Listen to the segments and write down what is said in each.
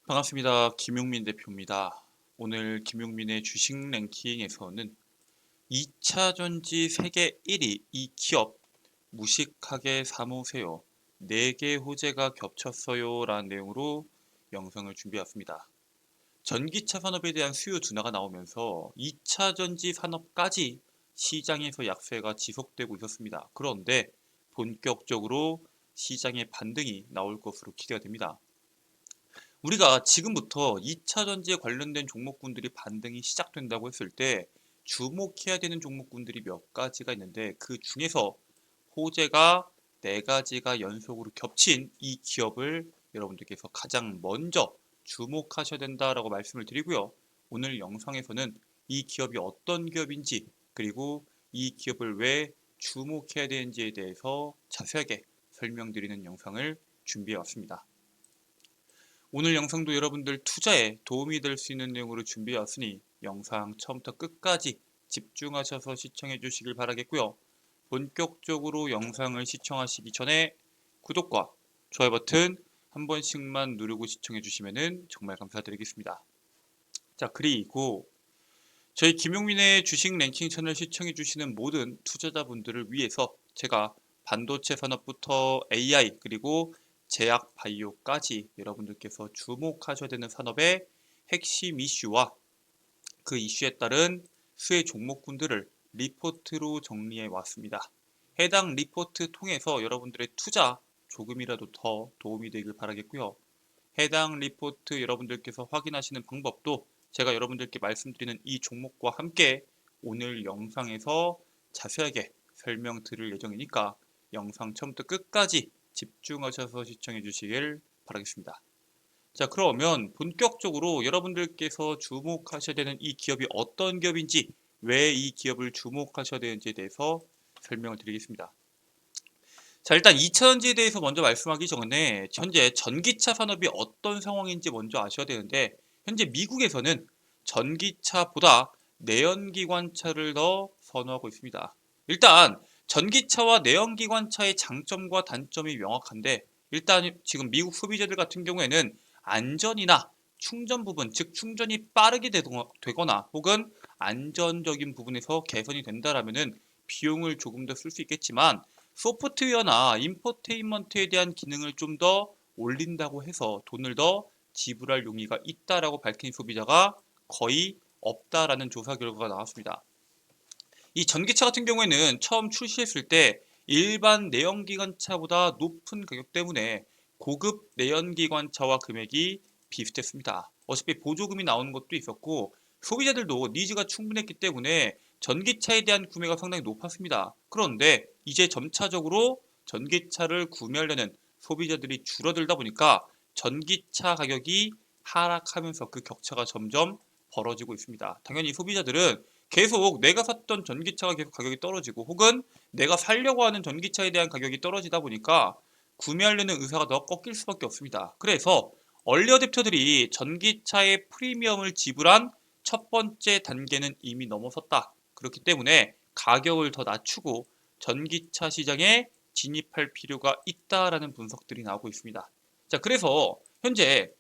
반갑습니다. 김용민 대표입니다. 오늘 김용민의 주식 랭킹에서는 2차 전지 세계 1위 이 기업 무식하게 사모세요. 4개 호재가 겹쳤어요 라는 내용으로 영상을 준비했습니다. 전기차 산업에 대한 수요 둔화가 나오면서 2차 전지 산업까지 시장에서 약세가 지속되고 있었습니다. 그런데 본격적으로 시장의 반등이 나올 것으로 기대가 됩니다. 우리가 지금부터 2차 전지에 관련된 종목군들이 반등이 시작된다고 했을 때 주목해야 되는 종목군들이 몇 가지가 있는데 그 중에서 호재가 4가지가 연속으로 겹친 이 기업을 여러분들께서 가장 먼저 주목하셔야 된다라고 말씀을 드리고요. 오늘 영상에서는 이 기업이 어떤 기업인지 그리고 이 기업을 왜 주목해야 되는지에 대해서 자세하게 설명드리는 영상을 준비해 왔습니다. 오늘 영상도 여러분들 투자에 도움이 될 수 있는 내용으로 준비해 왔으니 영상 처음부터 끝까지 집중하셔서 시청해 주시길 바라겠고요. 본격적으로 영상을 시청하시기 전에 구독과 좋아요 버튼 한 번씩만 누르고 시청해 주시면 정말 감사드리겠습니다. 자, 그리고 저희 김용민의 주식 랭킹 채널 시청해 주시는 모든 투자자분들을 위해서 제가 반도체 산업부터 AI 그리고 제약 바이오까지 여러분들께서 주목하셔야 되는 산업의 핵심 이슈와 그 이슈에 따른 수혜 종목군들을 리포트로 정리해 왔습니다. 해당 리포트 통해서 여러분들의 투자 조금이라도 더 도움이 되길 바라겠고요. 해당 리포트 여러분들께서 확인하시는 방법도 제가 여러분들께 말씀드리는 이 종목과 함께 오늘 영상에서 자세하게 설명드릴 예정이니까 영상 처음부터 끝까지 집중하셔서 시청해 주시길 바라겠습니다. 자, 그러면 본격적으로 여러분들께서 주목하셔야 되는 이 기업이 어떤 기업인지, 왜 이 기업을 주목하셔야 되는지에 대해서 설명을 드리겠습니다. 자, 일단 2차전지에 대해서 먼저 말씀하기 전에 현재 전기차 산업이 어떤 상황인지 먼저 아셔야 되는데, 현재 미국에서는 전기차보다 내연기관차를 더 선호하고 있습니다. 일단 전기차와 내연기관차의 장점과 단점이 명확한데, 일단 지금 미국 소비자들 같은 경우에는 안전이나 충전 부분, 즉 충전이 빠르게 되거나 혹은 안전적인 부분에서 개선이 된다라면은 비용을 조금 더 쓸 수 있겠지만, 소프트웨어나 인포테인먼트에 대한 기능을 좀 더 올린다고 해서 돈을 더 지불할 용의가 있다라고 밝힌 소비자가 거의 없다라는 조사 결과가 나왔습니다. 이 전기차 같은 경우에는 처음 출시했을 때 일반 내연기관차보다 높은 가격 때문에 고급 내연기관차와 금액이 비슷했습니다. 어차피 보조금이 나오는 것도 있었고 소비자들도 니즈가 충분했기 때문에 전기차에 대한 구매가 상당히 높았습니다. 그런데 이제 점차적으로 전기차를 구매하려는 소비자들이 줄어들다 보니까 전기차 가격이 하락하면서 그 격차가 점점 벌어지고 있습니다. 당연히 소비자들은 계속 내가 샀던 전기차가 계속 가격이 떨어지고 혹은 내가 살려고 하는 전기차에 대한 가격이 떨어지다 보니까 구매하려는 의사가 더 꺾일 수밖에 없습니다. 그래서 얼리 어댑터들이 전기차의 프리미엄을 지불한 첫 번째 단계는 이미 넘어섰다. 그렇기 때문에 가격을 더 낮추고 전기차 시장에 진입할 필요가 있다라는 분석들이 나오고 있습니다. 자, 그래서 현재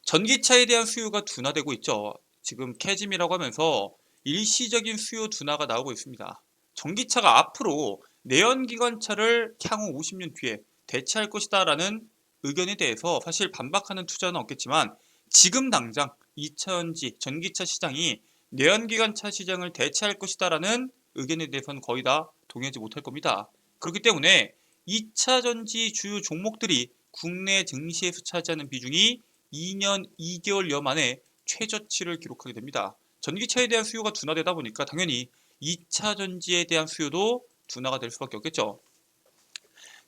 전기차에 대한 수요가 둔화되고 있죠. 지금 캐즘이라고 하면서 일시적인 수요 둔화가 나오고 있습니다. 전기차가 앞으로 내연기관차를 향후 50년 뒤에 대체할 것이다라는 의견에 대해서 사실 반박하는 투자는 없겠지만 지금 당장 2차전지 전기차 시장이 내연기관차 시장을 대체할 것이다라는 의견에 대해서는 거의 다 동의하지 못할 겁니다. 그렇기 때문에 2차전지 주요 종목들이 국내 증시에서 차지하는 비중이 2년 2개월여 만에 최저치를 기록하게 됩니다. 전기차에 대한 수요가 둔화되다 보니까 당연히 2차 전지에 대한 수요도 둔화가 될 수밖에 없겠죠.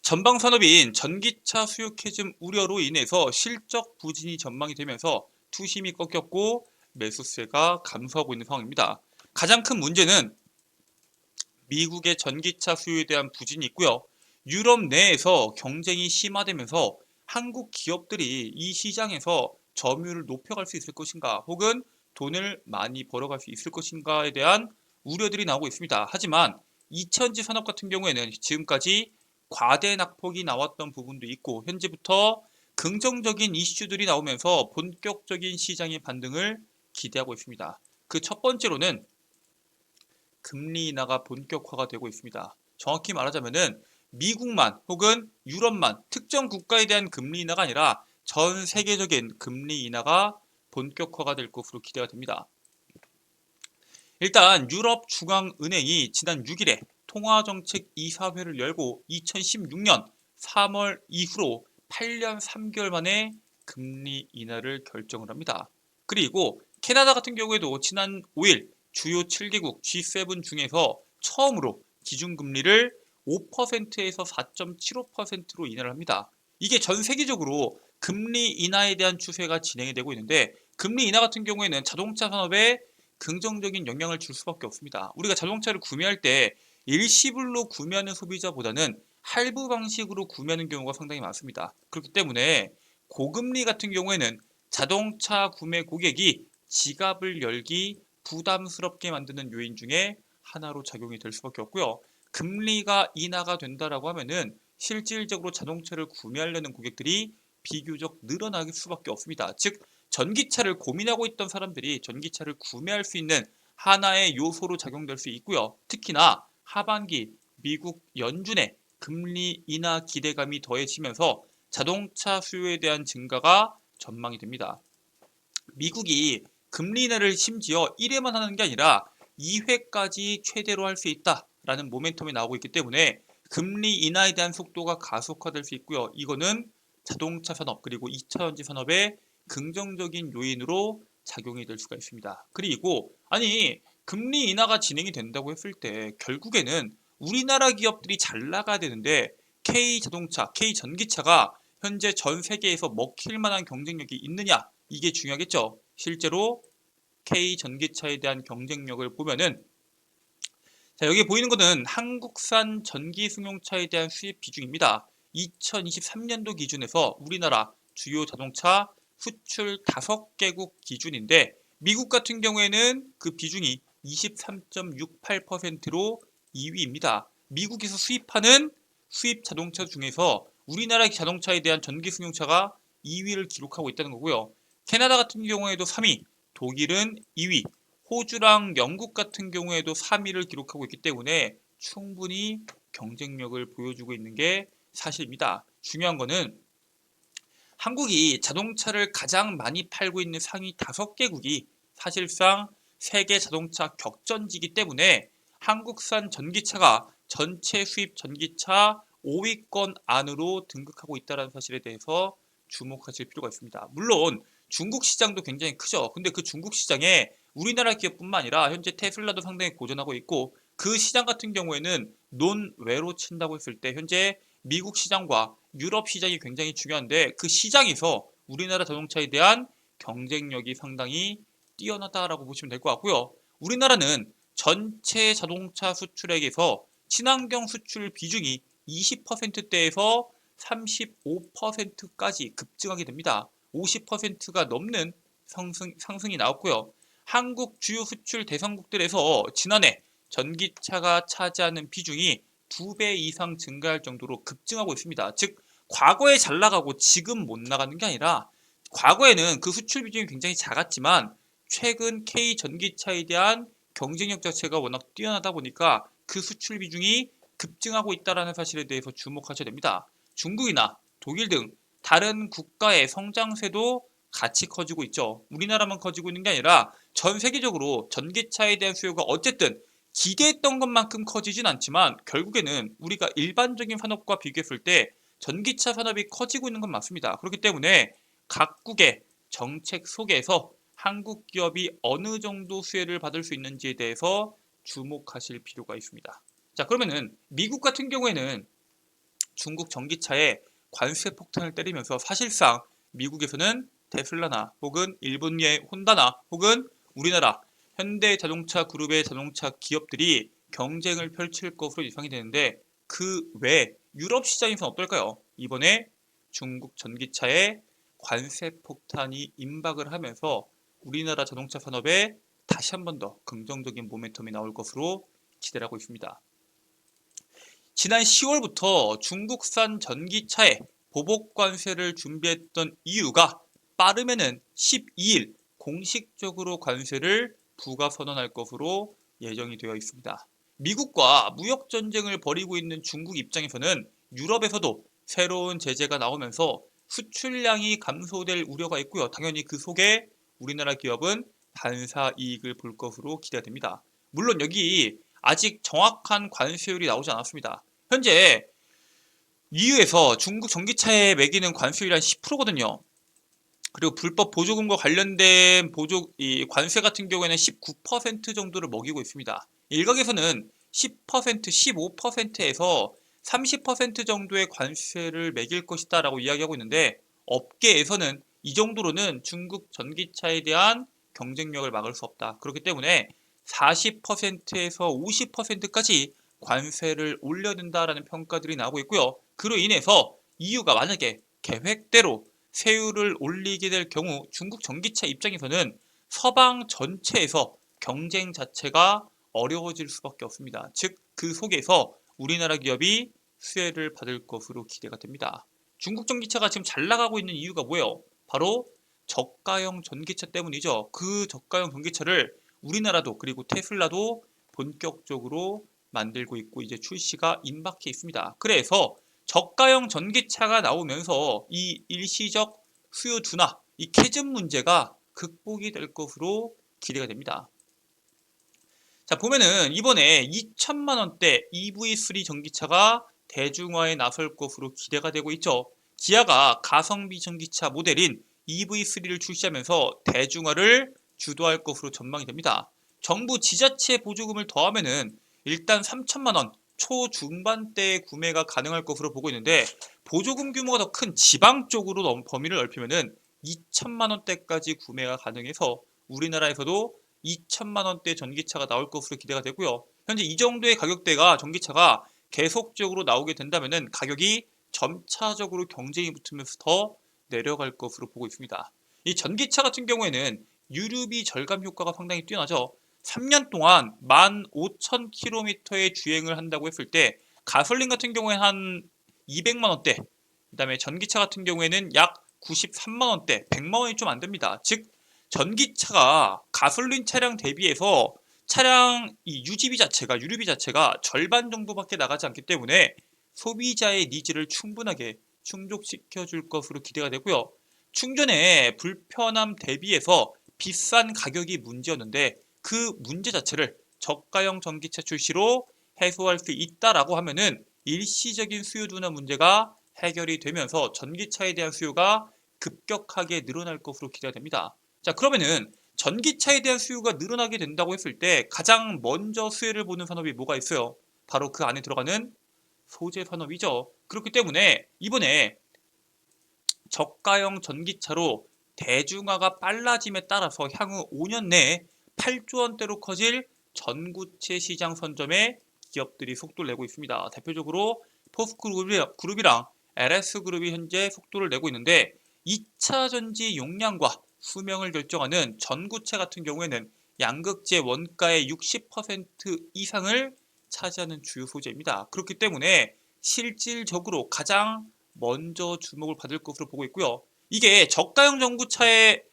전방 산업인 전기차 수요 캐즘 우려로 인해서 실적 부진이 전망이 되면서 투심이 꺾였고 매수세가 감소하고 있는 상황입니다. 가장 큰 문제는 미국의 전기차 수요에 대한 부진이 있고요. 유럽 내에서 경쟁이 심화되면서 한국 기업들이 이 시장에서 점유율을 높여갈 수 있을 것인가 혹은 돈을 많이 벌어갈 수 있을 것인가에 대한 우려들이 나오고 있습니다. 하지만 2차전지 산업 같은 경우에는 지금까지 과대 낙폭이 나왔던 부분도 있고 현재부터 긍정적인 이슈들이 나오면서 본격적인 시장의 반등을 기대하고 있습니다. 그 첫 번째로는 금리 인하가 본격화가 되고 있습니다. 정확히 말하자면은 미국만 혹은 유럽만 특정 국가에 대한 금리 인하가 아니라 전 세계적인 금리 인하가 본격화가 될 것으로 기대가 됩니다. 일단 유럽 중앙은행이 지난 6일에 통화정책 이사회를 열고 2016년 3월 이후로 8년 3개월 만에 금리 인하를 결정을 합니다. 그리고 캐나다 같은 경우에도 지난 5일 주요 7개국 G7 중에서 처음으로 기준금리를 5%에서 4.75%로 인하를 합니다. 이게 전 세계적으로 금리 인하에 대한 추세가 진행이 되고 있는데, 금리 인하 같은 경우에는 자동차 산업에 긍정적인 영향을 줄 수밖에 없습니다. 우리가 자동차를 구매할 때 일시불로 구매하는 소비자보다는 할부 방식으로 구매하는 경우가 상당히 많습니다. 그렇기 때문에 고금리 같은 경우에는 자동차 구매 고객이 지갑을 열기 부담스럽게 만드는 요인 중에 하나로 작용이 될 수밖에 없고요. 금리가 인하가 된다라고 하면은 실질적으로 자동차를 구매하려는 고객들이 비교적 늘어날 수밖에 없습니다. 즉 전기차를 고민하고 있던 사람들이 전기차를 구매할 수 있는 하나의 요소로 작용될 수 있고요. 특히나 하반기 미국 연준의 금리 인하 기대감이 더해지면서 자동차 수요에 대한 증가가 전망이 됩니다. 미국이 금리 인하를 심지어 1회만 하는 게 아니라 2회까지 최대로 할 수 있다라는 모멘텀이 나오고 있기 때문에 금리 인하에 대한 속도가 가속화될 수 있고요. 이거는 자동차 산업 그리고 2차전지 산업의 긍정적인 요인으로 작용이 될 수가 있습니다. 그리고 금리 인하가 진행이 된다고 했을 때 결국에는 우리나라 기업들이 잘 나가야 되는데, K자동차, K전기차가 현재 전 세계에서 먹힐 만한 경쟁력이 있느냐, 이게 중요하겠죠. 실제로 K전기차에 대한 경쟁력을 보면은, 자, 여기 보이는 것은 한국산 전기 승용차에 대한 수입 비중입니다. 2023년도 기준에서 우리나라 주요 자동차 수출 5개국 기준인데, 미국 같은 경우에는 그 비중이 23.68%로 2위입니다. 미국에서 수입하는 수입 자동차 중에서 우리나라 자동차에 대한 전기 승용차가 2위를 기록하고 있다는 거고요. 캐나다 같은 경우에도 3위, 독일은 2위, 호주랑 영국 같은 경우에도 3위를 기록하고 있기 때문에 충분히 경쟁력을 보여주고 있는 게 사실입니다. 중요한 거는 한국이 자동차를 가장 많이 팔고 있는 상위 5개국이 사실상 세계 자동차 격전지이기 때문에 한국산 전기차가 전체 수입 전기차 5위권 안으로 등극하고 있다는 사실에 대해서 주목하실 필요가 있습니다. 물론 중국 시장도 굉장히 크죠. 근데 그 중국 시장에 우리나라 기업뿐만 아니라 현재 테슬라도 상당히 고전하고 있고, 그 시장 같은 경우에는 논외로 친다고 했을 때 현재 미국 시장과 유럽 시장이 굉장히 중요한데, 그 시장에서 우리나라 자동차에 대한 경쟁력이 상당히 뛰어나다라고 보시면 될 것 같고요. 우리나라는 전체 자동차 수출액에서 친환경 수출 비중이 20%대에서 35%까지 급증하게 됩니다. 50%가 넘는 상승이 나왔고요. 한국 주요 수출 대상국들에서 지난해 전기차가 차지하는 비중이 2배 이상 증가할 정도로 급증하고 있습니다. 즉 과거에 잘 나가고 지금 못 나가는 게 아니라, 과거에는 그 수출 비중이 굉장히 작았지만 최근 K 전기차에 대한 경쟁력 자체가 워낙 뛰어나다 보니까 그 수출 비중이 급증하고 있다는 사실에 대해서 주목하셔야 됩니다. 중국이나 독일 등 다른 국가의 성장세도 같이 커지고 있죠. 우리나라만 커지고 있는 게 아니라 전 세계적으로 전기차에 대한 수요가 어쨌든 기대했던 것만큼 커지진 않지만 결국에는 우리가 일반적인 산업과 비교했을 때 전기차 산업이 커지고 있는 건 맞습니다. 그렇기 때문에 각국의 정책 속에서 한국 기업이 어느 정도 수혜를 받을 수 있는지에 대해서 주목하실 필요가 있습니다. 자, 그러면은 미국 같은 경우에는 중국 전기차에 관세 폭탄을 때리면서 사실상 미국에서는 테슬라나 혹은 일본의 혼다나 혹은 우리나라 현대자동차 그룹의 자동차 기업들이 경쟁을 펼칠 것으로 예상이 되는데, 그 외 유럽 시장에서는 어떨까요? 이번에 중국 전기차에 관세 폭탄이 임박을 하면서 우리나라 자동차 산업에 다시 한 번 더 긍정적인 모멘텀이 나올 것으로 기대를 하고 있습니다. 지난 10월부터 중국산 전기차에 보복 관세를 준비했던 이유가 빠르면은 12일 공식적으로 관세를 부과 선언할 것으로 예정이 되어 있습니다. 미국과 무역 전쟁을 벌이고 있는 중국 입장에서는 유럽에서도 새로운 제재가 나오면서 수출량이 감소될 우려가 있고요. 당연히 그 속에 우리나라 기업은 반사 이익을 볼 것으로 기대가 됩니다. 물론 여기 아직 정확한 관세율이 나오지 않았습니다. 현재 EU에서 중국 전기차에 매기는 관세율이 한 10%거든요. 그리고 불법 보조금과 관련된 이 관세 같은 경우에는 19% 정도를 먹이고 있습니다. 일각에서는 10%, 15%에서 30% 정도의 관세를 매길 것이다 라고 이야기하고 있는데, 업계에서는 이 정도로는 중국 전기차에 대한 경쟁력을 막을 수 없다. 그렇기 때문에 40%에서 50%까지 관세를 올려준다라는 평가들이 나오고 있고요. 그로 인해서 EU가 만약에 계획대로 세율을 올리게 될 경우 중국 전기차 입장에서는 서방 전체에서 경쟁 자체가 어려워질 수밖에 없습니다. 즉, 그 속에서 우리나라 기업이 수혜를 받을 것으로 기대가 됩니다. 중국 전기차가 지금 잘 나가고 있는 이유가 뭐예요? 바로 저가형 전기차 때문이죠. 그 저가형 전기차를 우리나라도 그리고 테슬라도 본격적으로 만들고 있고 이제 출시가 임박해 있습니다. 그래서 저가형 전기차가 나오면서 이 일시적 수요 둔화, 이 캐즘 문제가 극복이 될 것으로 기대가 됩니다. 자, 보면은 이번에 2천만 원대 EV3 전기차가 대중화에 나설 것으로 기대가 되고 있죠. 기아가 가성비 전기차 모델인 EV3를 출시하면서 대중화를 주도할 것으로 전망이 됩니다. 정부 지자체 보조금을 더하면은 일단 3천만 원 초중반대의 구매가 가능할 것으로 보고 있는데, 보조금 규모가 더 큰 지방 쪽으로 범위를 넓히면은 2천만 원대까지 구매가 가능해서 우리나라에서도 2천만 원대 전기차가 나올 것으로 기대가 되고요. 현재 이 정도의 가격대가 전기차가 계속적으로 나오게 된다면은 가격이 점차적으로 경쟁이 붙으면서 더 내려갈 것으로 보고 있습니다. 이 전기차 같은 경우에는 유류비 절감 효과가 상당히 뛰어나죠. 3년 동안 15,000km의 주행을 한다고 했을 때 가솔린 같은 경우에 한 200만 원대, 그다음에 전기차 같은 경우에는 약 93만 원대, 100만 원이 좀 안 됩니다. 즉 전기차가 가솔린 차량 대비해서 차량 이 유지비 자체가 유류비 자체가 절반 정도밖에 나가지 않기 때문에 소비자의 니즈를 충분하게 충족시켜 줄 것으로 기대가 되고요. 충전의 불편함 대비해서 비싼 가격이 문제였는데 그 문제 자체를 저가형 전기차 출시로 해소할 수 있다라고 하면은 일시적인 수요 둔화 문제가 해결이 되면서 전기차에 대한 수요가 급격하게 늘어날 것으로 기대가 됩니다. 자, 그러면은 전기차에 대한 수요가 늘어나게 된다고 했을 때 가장 먼저 수혜를 보는 산업이 뭐가 있어요? 바로 그 안에 들어가는 소재 산업이죠. 그렇기 때문에 이번에 저가형 전기차로 대중화가 빨라짐에 따라서 향후 5년 내에 8조 원대로 커질 전구체 시장 선점에 기업들이 속도를 내고 있습니다. 대표적으로 포스코그룹이랑 LS그룹이 현재 속도를 내고 있는데, 2차 전지 용량과 수명을 결정하는 전구체 같은 경우에는 양극재 원가의 60% 이상을 차지하는 주요 소재입니다. 그렇기 때문에 실질적으로 가장 먼저 주목을 받을 것으로 보고 있고요. 이게 저가형 전기차에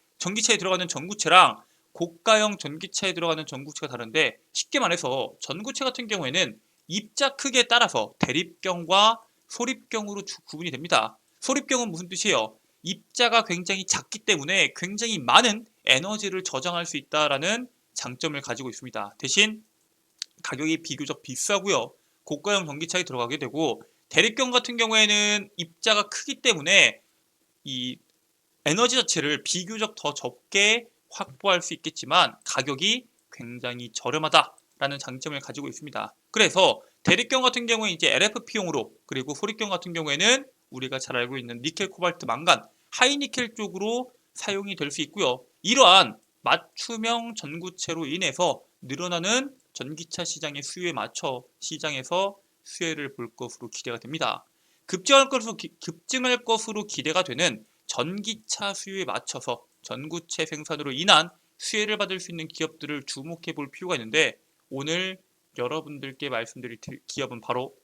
들어가는 전구체랑 고가형 전기차에 들어가는 전구체가 다른데, 쉽게 말해서 전구체 같은 경우에는 입자 크기에 따라서 대립경과 소립경으로 구분이 됩니다. 소립경은 무슨 뜻이에요? 입자가 굉장히 작기 때문에 굉장히 많은 에너지를 저장할 수 있다라는 장점을 가지고 있습니다. 대신 가격이 비교적 비싸고요. 고가형 전기차에 들어가게 되고, 대립경 같은 경우에는 입자가 크기 때문에 이 에너지 자체를 비교적 더 적게 확보할 수 있겠지만 가격이 굉장히 저렴하다라는 장점을 가지고 있습니다. 그래서 대립경 같은 경우에 이제 LFP용으로, 그리고 소립경 같은 경우에는 우리가 잘 알고 있는 니켈, 코발트, 망간, 하이니켈 쪽으로 사용이 될 수 있고요. 이러한 맞춤형 전구체로 인해서 늘어나는 전기차 시장의 수요에 맞춰 시장에서 수혜를 볼 것으로 기대가 됩니다. 급증할 것으로 기대가 되는 전기차 수요에 맞춰서 전구체 생산으로 인한 수혜를 받을 수 있는 기업들을 주목해 볼 필요가 있는데, 오늘 여러분들께 말씀드릴 기업은 바로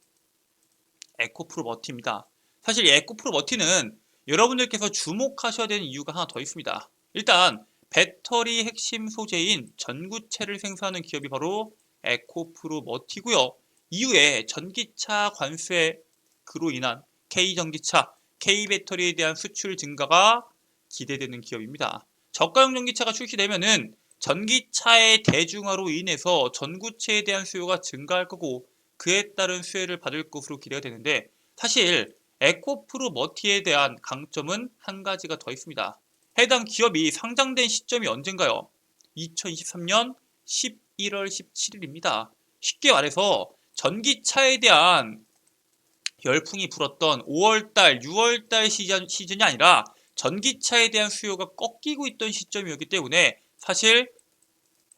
에코프로머티입니다. 사실 이 에코프로머티는 여러분들께서 주목하셔야 되는 이유가 하나 더 있습니다. 일단 배터리 핵심 소재인 전구체를 생산하는 기업이 바로 에코프로머티고요. 이후에 전기차 관세로 인한 K전기차, K배터리에 대한 수출 증가가 기대되는 기업입니다. 저가형 전기차가 출시되면은 전기차의 대중화로 인해서 전구체에 대한 수요가 증가할 거고 그에 따른 수혜를 받을 것으로 기대가 되는데 사실 에코프로머티에 대한 강점은 한 가지가 더 있습니다. 해당 기업이 상장된 시점이 언젠가요? 2023년 11월 17일입니다. 쉽게 말해서 전기차에 대한 열풍이 불었던 5월달, 6월달 시즌이 아니라 전기차에 대한 수요가 꺾이고 있던 시점이었기 때문에 사실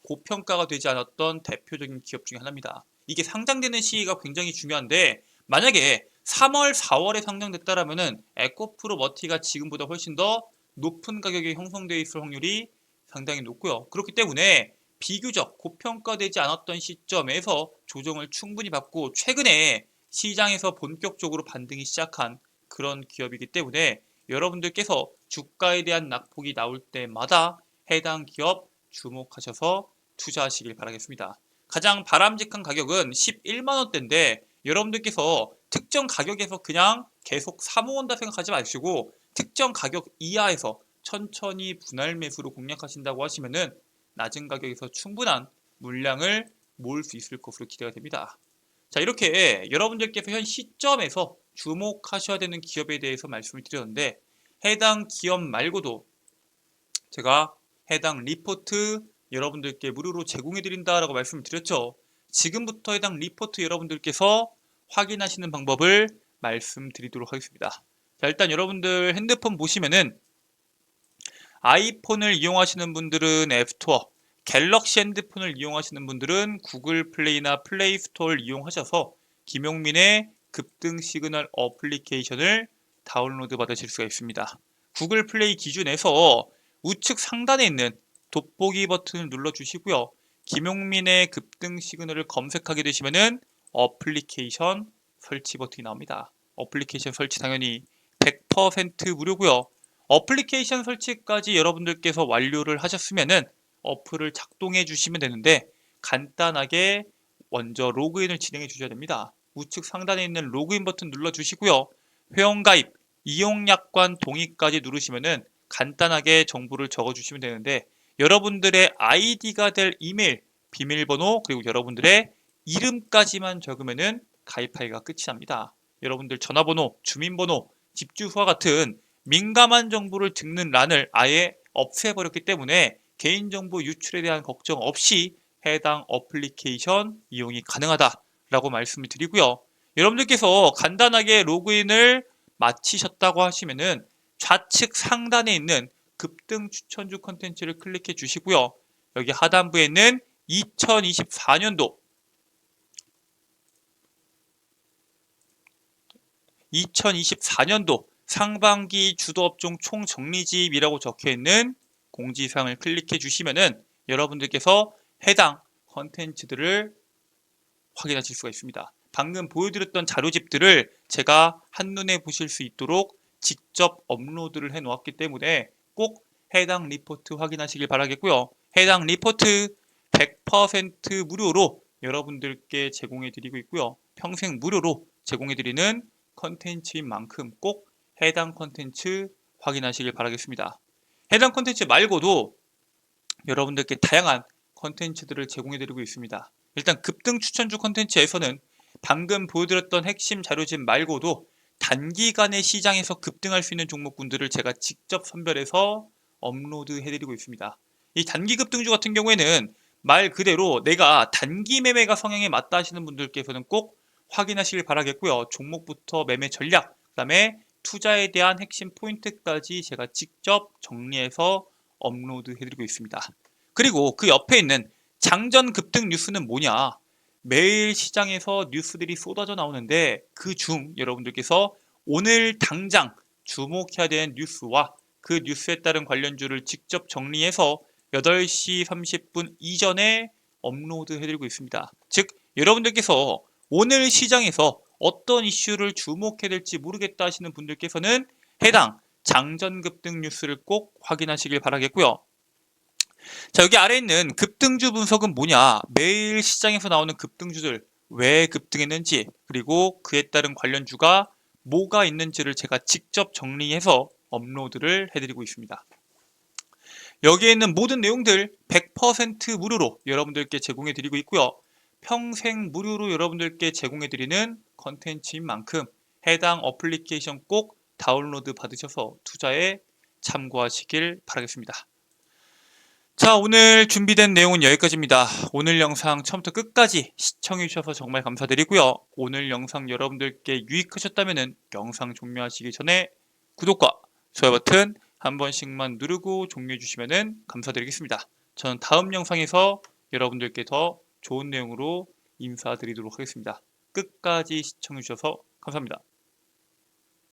고평가가 되지 않았던 대표적인 기업 중에 하나입니다. 이게 상장되는 시기가 굉장히 중요한데 만약에 3월, 4월에 상장됐다라면은 에코프로머티가 지금보다 훨씬 더 높은 가격에 형성되어 있을 확률이 상당히 높고요. 그렇기 때문에 비교적 고평가되지 않았던 시점에서 조정을 충분히 받고 최근에 시장에서 본격적으로 반등이 시작한 그런 기업이기 때문에 여러분들께서 주가에 대한 낙폭이 나올 때마다 해당 기업 주목하셔서 투자하시길 바라겠습니다. 가장 바람직한 가격은 11만원대인데 여러분들께서 특정 가격에서 그냥 계속 사모은다 생각하지 마시고 특정 가격 이하에서 천천히 분할 매수로 공략하신다고 하시면은 낮은 가격에서 충분한 물량을 모을 수 있을 것으로 기대가 됩니다. 자, 이렇게 여러분들께서 현 시점에서 주목하셔야 되는 기업에 대해서 말씀을 드렸는데 해당 기업 말고도 제가 해당 리포트 여러분들께 무료로 제공해 드린다라고 말씀을 드렸죠. 지금부터 해당 리포트 여러분들께서 확인하시는 방법을 말씀드리도록 하겠습니다. 자, 일단 여러분들 핸드폰 보시면은 아이폰을 이용하시는 분들은 앱스토어, 갤럭시 핸드폰을 이용하시는 분들은 구글 플레이나 플레이 스토어를 이용하셔서 김용민의 급등 시그널 어플리케이션을 다운로드 받으실 수가 있습니다. 구글 플레이 기준에서 우측 상단에 있는 돋보기 버튼을 눌러주시고요. 김용민의 급등 시그널을 검색하게 되시면은 어플리케이션 설치 버튼이 나옵니다. 어플리케이션 설치 당연히 100% 무료고요. 어플리케이션 설치까지 여러분들께서 완료를 하셨으면은 어플을 작동해 주시면 되는데 간단하게 먼저 로그인을 진행해 주셔야 됩니다. 우측 상단에 있는 로그인 버튼 눌러 주시고요. 회원가입, 이용약관 동의까지 누르시면은 간단하게 정보를 적어 주시면 되는데 여러분들의 아이디가 될 이메일, 비밀번호 그리고 여러분들의 이름까지만 적으면은 가입하기가 끝이 납니다. 여러분들 전화번호, 주민번호, 집주소와 같은 민감한 정보를 적는 란을 아예 없애버렸기 때문에 개인정보 유출에 대한 걱정 없이 해당 어플리케이션 이용이 가능하다라고 말씀을 드리고요. 여러분들께서 간단하게 로그인을 마치셨다고 하시면은 좌측 상단에 있는 급등 추천주 컨텐츠를 클릭해 주시고요. 여기 하단부에 있는 2024년도 상반기 주도업종 총정리집이라고 적혀있는 공지사항을 클릭해 주시면은 여러분들께서 해당 컨텐츠들을 확인하실 수가 있습니다. 방금 보여드렸던 자료집들을 제가 한눈에 보실 수 있도록 직접 업로드를 해 놓았기 때문에 꼭 해당 리포트 확인하시길 바라겠고요. 해당 리포트 100% 무료로 여러분들께 제공해 드리고 있고요. 평생 무료로 제공해 드리는 컨텐츠인 만큼 꼭 해당 컨텐츠 확인하시길 바라겠습니다. 해당 컨텐츠 말고도 여러분들께 다양한 컨텐츠들을 제공해 드리고 있습니다. 일단 급등 추천주 컨텐츠에서는 방금 보여드렸던 핵심 자료집 말고도 단기간에 시장에서 급등할 수 있는 종목군들을 제가 직접 선별해서 업로드 해드리고 있습니다. 이 단기 급등주 같은 경우에는 말 그대로 내가 단기 매매가 성향에 맞다 하시는 분들께서는 꼭 확인하시길 바라겠고요. 종목부터 매매 전략, 그 다음에 투자에 대한 핵심 포인트까지 제가 직접 정리해서 업로드 해드리고 있습니다. 그리고 그 옆에 있는 장전 급등 뉴스는 뭐냐? 매일 시장에서 뉴스들이 쏟아져 나오는데 그 중 여러분들께서 오늘 당장 주목해야 되는 뉴스와 그 뉴스에 따른 관련주를 직접 정리해서 8시 30분 이전에 업로드 해드리고 있습니다. 즉 여러분들께서 오늘 시장에서 어떤 이슈를 주목해야 될지 모르겠다 하시는 분들께서는 해당 장전 급등 뉴스를 꼭 확인하시길 바라겠고요. 자, 여기 아래에 있는 급등주 분석은 뭐냐? 매일 시장에서 나오는 급등주들 왜 급등했는지, 그리고 그에 따른 관련주가 뭐가 있는지를 제가 직접 정리해서 업로드를 해드리고 있습니다. 여기에 있는 모든 내용들 100% 무료로 여러분들께 제공해 드리고 있고요. 평생 무료로 여러분들께 제공해 드리는 컨텐츠인 만큼 해당 어플리케이션 꼭 다운로드 받으셔서 투자에 참고하시길 바라겠습니다. 자, 오늘 준비된 내용은 여기까지입니다. 오늘 영상 처음부터 끝까지 시청해 주셔서 정말 감사드리고요. 오늘 영상 여러분들께 유익하셨다면 영상 종료하시기 전에 구독과 좋아요 버튼 한 번씩만 누르고 종료해 주시면 감사드리겠습니다. 저는 다음 영상에서 여러분들께 더 좋은 내용으로 인사드리도록 하겠습니다. 끝까지 시청해 주셔서 감사합니다.